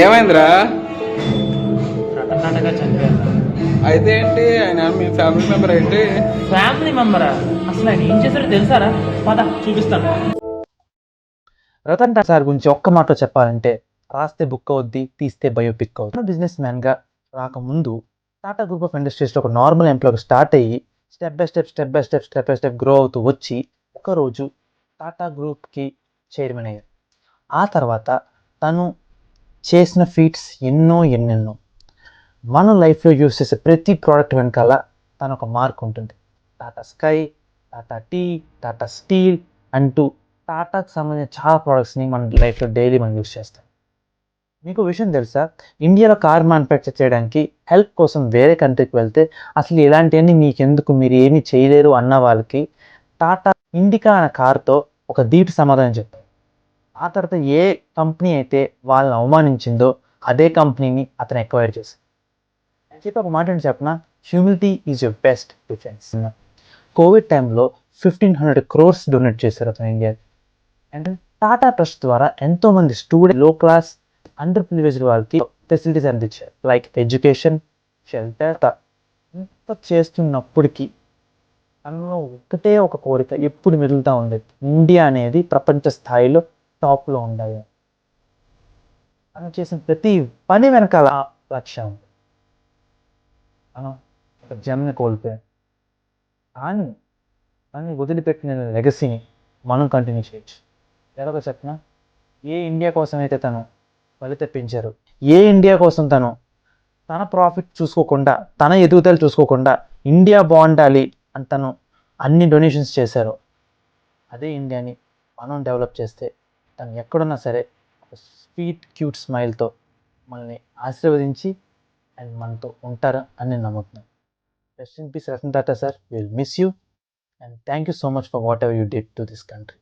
ఏమైందిరా? రతన్ టాటా గారు చనిపోయారు. అయితే ఏంటి, ఆయన మీ ఫ్యామిలీ మెంబర్ ఏంటి? ఫ్యామిలీ మెంబరా? అసలు ఆయన ఏం చేశారో తెలుసారా? పద చూపిస్తాను. రతన్ టాటా సార్ గురించి ఒక్క మాటలో చెప్పాలంటే రాస్తే బుక్ అవుద్ది, తీస్తే బయోపిక్ అవుద్ది. బిజినెస్ మ్యాన్గా రాకముందు టాటా గ్రూప్ ఆఫ్ ఇండస్ట్రీస్లో ఒక నార్మల్ ఎంప్లాయ్గా స్టార్ట్ అయ్యి స్టెప్ బై స్టెప్ గ్రో అవుతూ వచ్చి ఒకరోజు టాటా గ్రూప్కి చైర్మన్ అయ్యారు. ఆ తర్వాత తను చేసిన ఫీట్స్ ఎన్నెన్నో. మన లైఫ్లో యూస్ చేసే ప్రతి ప్రోడక్ట్ వెనకాల తను ఒక మార్క్ ఉంటుంది. Tata Sky, Tata tea, Tata steel అంటూ టాటాకి సంబంధించిన చాలా ప్రోడక్ట్స్ని మన లైఫ్లో డైలీ మనం యూస్ చేస్తాం. మీకు విషయం తెలుసా, ఇండియాలో కార్ మ్యానుఫ్యాక్చర్ చేయడానికి హెల్ప్ కోసం వేరే కంట్రీకి వెళ్తే అసలు ఇలాంటివన్నీ మీకెందుకు, మీరు ఏమీ చేయలేరు అన్న వాళ్ళకి టాటా ఇండికా అనే కార్తో ఒక ధీటు సమాధానం చెప్పారు. ఆ తర్వాత ఏ కంపెనీ అయితే వాళ్ళని అవమానించిందో అదే కంపెనీని అతను ఎక్వైర్ చేశారు. చెప్పి ఒక మాట ఏంటి చెప్పిన, humility is your best defence. Covid టైంలో 1500 crores డొనేట్ చేశారు అతను ఇండియాకి. అండ్ టాటా ట్రస్ట్ ద్వారా ఎంతోమంది స్టూడెంట్, లో క్లాస్, అండర్ ప్రివిలేజ్డ్ వాళ్ళకి ఫెసిలిటీస్ అందించారు. Like education, shelter. ఇంత చేస్తున్నప్పటికీ తనలో ఒకటే ఒక కోరిక ఎప్పుడు మిగులుతూ ఉండేది, ఇండియా అనేది ప్రపంచ స్థాయిలో టాప్లో ఉండాలి. తను చేసిన ప్రతి పని వెనకాల లక్ష్యం ఉంది. తను ఒక జమ్ని కోల్పోయాడు, కానీ తను వదిలిపెట్టిన లెగసీని మనం కంటిన్యూ చేయొచ్చు. ఎలాగో చెప్పిన, ఏ ఇండియా కోసం అయితే తను బలి తెప్పించారు, ఏ ఇండియా కోసం తను తన ప్రాఫిట్ చూసుకోకుండా, తన ఎదుగుదల చూసుకోకుండా ఇండియా బాగుండాలి అని తను అన్ని డొనేషన్స్ చేశారు, అదే ఇండియాని మనం డెవలప్ చేస్తే తను ఎక్కడున్నా సరే ఒక స్వీట్ క్యూట్ స్మైల్తో మనల్ని ఆశీర్వదించి అండ్ మనతో ఉంటారు అని నేను నమ్ముతున్నాను. Rest in peace Ratan Tata sir, will miss you and thank you so much for whatever you did to this country.